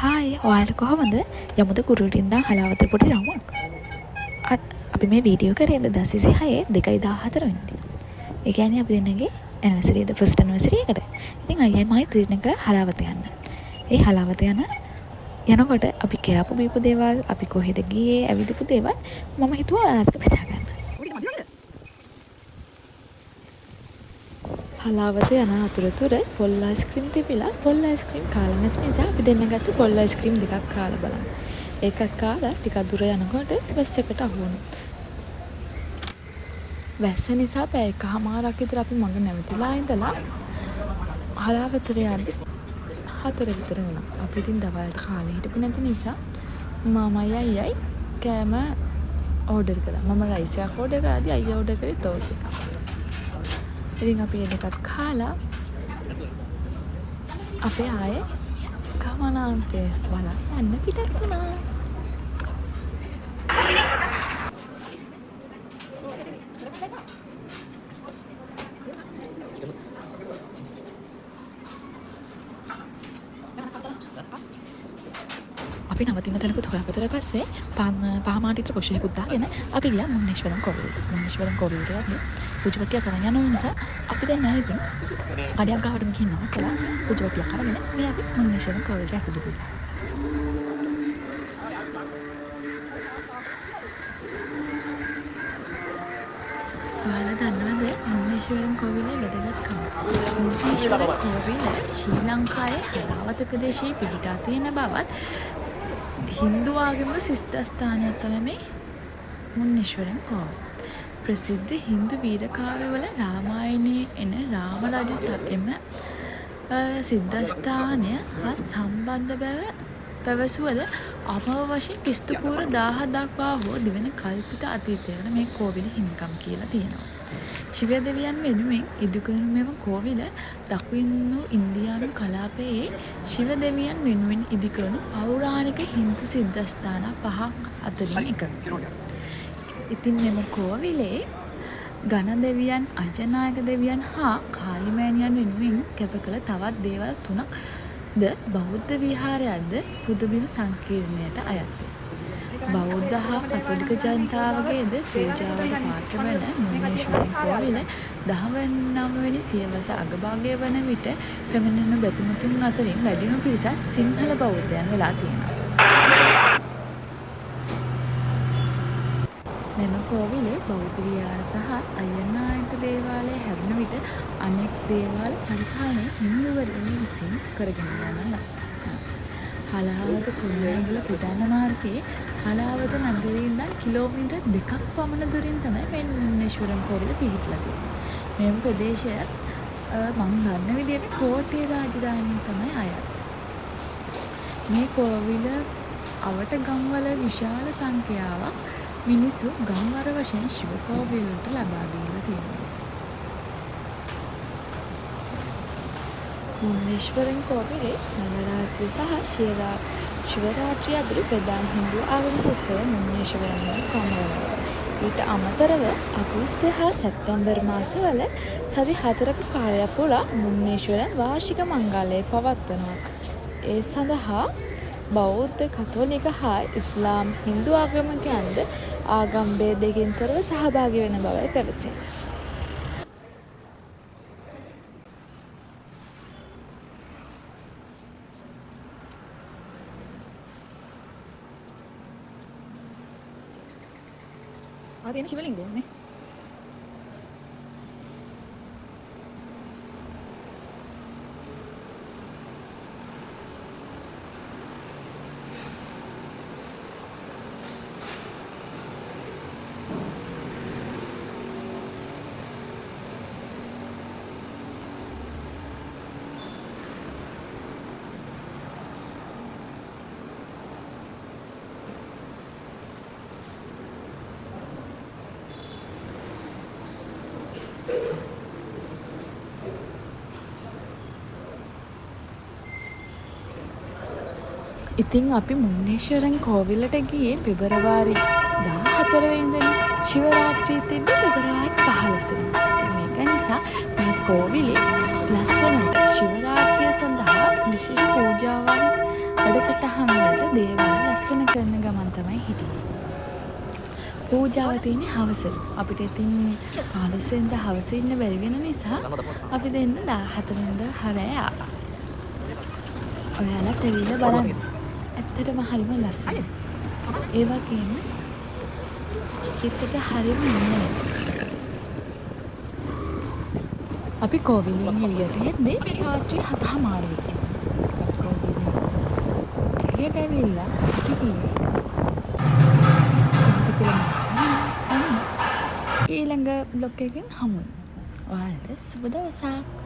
Hi ඔයාලට කොහොමද යමුද කුරුටින්දා හලාවතේ පොඩි රවුමක් අපි මේ වීඩියෝ කරේ 2026 2/14 වෙනිදා. ඒ කියන්නේ අපි දෙන්නගේ ඇනිවර්සරි ෆස්ට් ඇනිවර්සරි එකට. ඉතින් අයියයි මයි තීරණය කරා හලාවත යන්න. ඒ හලාවත යනකොට අපි කෑපු බීපු දේවල් අපි කොහෙද ගියේ ඇවිදපු දේවල් මම හිතුවා ඔයාලට බෙදා ගන්න. හලාවත යන අතරතුර පොල් අයිස්ක්‍රීම් තිබිලා පොල් අයිස්ක්‍රීම් කාලා නැති නිසා අපි දෙන්න ගත්ත පොල් අයිස්ක්‍රීම් දෙකක් කාලා බලන්න. ඒකත් කාලා ටිකක් දුර යනකොට බස් එකට අහු වුණා. වැස්ස නිසා පැය එකමාරක් විතර අපි මඟ නැවතිලා ඉඳලා හලාවතට යද්දි 4 විතර වුණා. අපි ඉතින් දවල්ට කාලේ හිටපු නැති නිසා මාමයි අයියයි කෑම ඕඩර් කළා. මම රයිස් එකක් ඕඩර් කරාදී අයියා ඕඩර් කරේ දෝස එකක්. ඉතින් අපි ඒකත් කාලා අපි ආයේ ගමනාන්තය බලන්න යන්න පිටත් වුණා. අපි නවතින තැනකුත් හොයාගත්තට පස්සේ පහමාටිතර කොෂයකුත් දාගෙන අපි ගියා මුන්නේශ්වරම් කෝවිලට. මුන්නේශ්වරම් කෝවිලට යද්දී පුජවතිය කරන් යන නිසා අපි දැන් නැහැ ඉතින්. කඩයක් ගාවට ගිහින් කළා පුජවතිය කරගෙන මේ අපි මුන්නේශ්වරම් කෝවිලට ඇතුළු වුණා. ඔයාලා දන්නවද මුන්නේශ්වරම් කෝවිලේ වැදගත්කම? මුන්නේශ්වරම් කෝවිල ශ්‍රී ලංකාවේ හලාවත ප්‍රදේශයේ පිහිටා තියෙන බවත් හින්දු ආගමික සිද්ධාස්ථානයක් තමයි මේ මුන්නේශ්වරම් කෝවිල. ප්‍රසිද්ධ හින්දු වීර කාව්‍යවල රාමායනයේ එන රාම රජු එම සිද්ධාස්ථානය හා සම්බන්ධ බව පැවසුවද අමව වශයෙන් ක්‍රිස්තු පූර්ව 1000 දක්වා හෝ දිවෙන කල්පිත අතීතයකට මේ කෝවිල හිමිකම් කියලා තියෙනවා. ශිව දෙවියන් වෙනුවෙන් ඉදිකරන මෙම කෝවිල දකුණු ඉන්දියානු කලාපයේ ශිව දෙවියන් වෙනුවෙන් ඉදිකරන පෞරාණික හින්දු සිද්ධාස්ථාන 5ක් අතරින් එකක්. ඉතින් මෙම කෝවිලේ ගණ දෙවියන්, අජනායක දෙවියන් හා කාලිමෑණියන් වෙනුවෙන් කැප කළ තවත් දේවල් 3ක්ද බෞද්ධ විහාරයක්ද පුදබිම සංකීර්ණයට අයත්. බෞද්ධ හා කතෝලික ජනතාවගේද පූජාවට පාත්‍ර වන මුන්නේශ්වරම් කෝවිල 19 වෙනි සියවස අගභාගය වන විට පැමිණෙන බැතිමතුන් අතරින් වැඩිම පිරිසක් සිංහල බෞද්ධයන් වෙලා තියෙනවා. මෙම කෝවිලේ බෞද්ධ විහාර සහ අයනායක දේවාලය හැරුණ විට අනෙක් දේවාල පරිපාලනය හින්දුවරුන් විසින් කරගෙන යනවා. හලාවත කුරුණෑගල ප්‍රධාන මාර්ගයේ හලාවත නගරයේ ඉඳන් කිලෝමීටර් 2ක් පමණ දුරින් තමයි මේ මුන්නේශ්වරම් කෝවිල පිහිටලා තියෙන්නේ. මේ ප්‍රදේශය මම ගන්න විදිහට කෝට්ටේ රාජධානිය තමයි අයත්. මේ කෝවිල අවට ගම්වල විශාල සංඛ්‍යාවක් මිනිසු ගම්වර වශයෙන් ශිව කෝවිලට ලබා දීලා තියෙනවා. මුන්නේශ්වරම් කෝවිලේ නවරාත්‍රි සහ ශිවරාත්‍රි අතර ප්‍රධාන හින්දු ආගමික උත්සව මුන්නේශ්වරම් සමරනවා. ඊට අමතරව අගෝස්තු හා සැප්තැම්බර් මාසවල සති 4ක කාලයක් පුරා මුන්නේශ්වරම් වාර්ෂික මංගල්‍යය පවත්වනවා. ඒ සඳහා බෞද්ධ, කතෝලික හා ඉස්ලාම් හින්දු ආගමිකයන්ද ආගම් භේදයකින් තොරව සහභාගී වෙන බවයි පැවසේ. ආදීන ශිවලිංගයනේ. ඉතින් අපි මුන්නේශ්වරම් කෝවිලට ගියේ පෙබරවාරි 14 වෙනිදා. ශිවරාත්‍රිය තිබ්බේ පෙබරවාරි 15 වෙනිදා. මේක නිසා මේ කෝවිලේ ලස්සනට ශිවරාත්‍රිය සඳහා විශේෂ පූජාවන් වැඩසටහන් වලට දේවල් ලස්සන කරන ගමන් තමයි හිටියේ. පූජාව තියෙන්නේ හවසට. අපිට ඉතින් 15 වෙනිදා හවස ඉන්න බැරි වෙන නිසා අපි දෙන්න 14 වෙනිදා හරය ආවා. ඔයාලත් ඇවිල්ලා බලන්න. ඇත්තටම හරිම ලස්සනයි. ඒ වගේම හිතට හරිම ඉන්නේ. අපි කෝවිලෙන් එළියට එද්දී රාත්‍රී 7:00 විතර. අපි කෝවිලෙන් එළියට ඇවිල්ලා අපි ගියේ. කොහොමද කියලා ඊළඟ බ්ලොග් එකකින් හමු වෙමු. ඔයාලට සුබ දවසක්.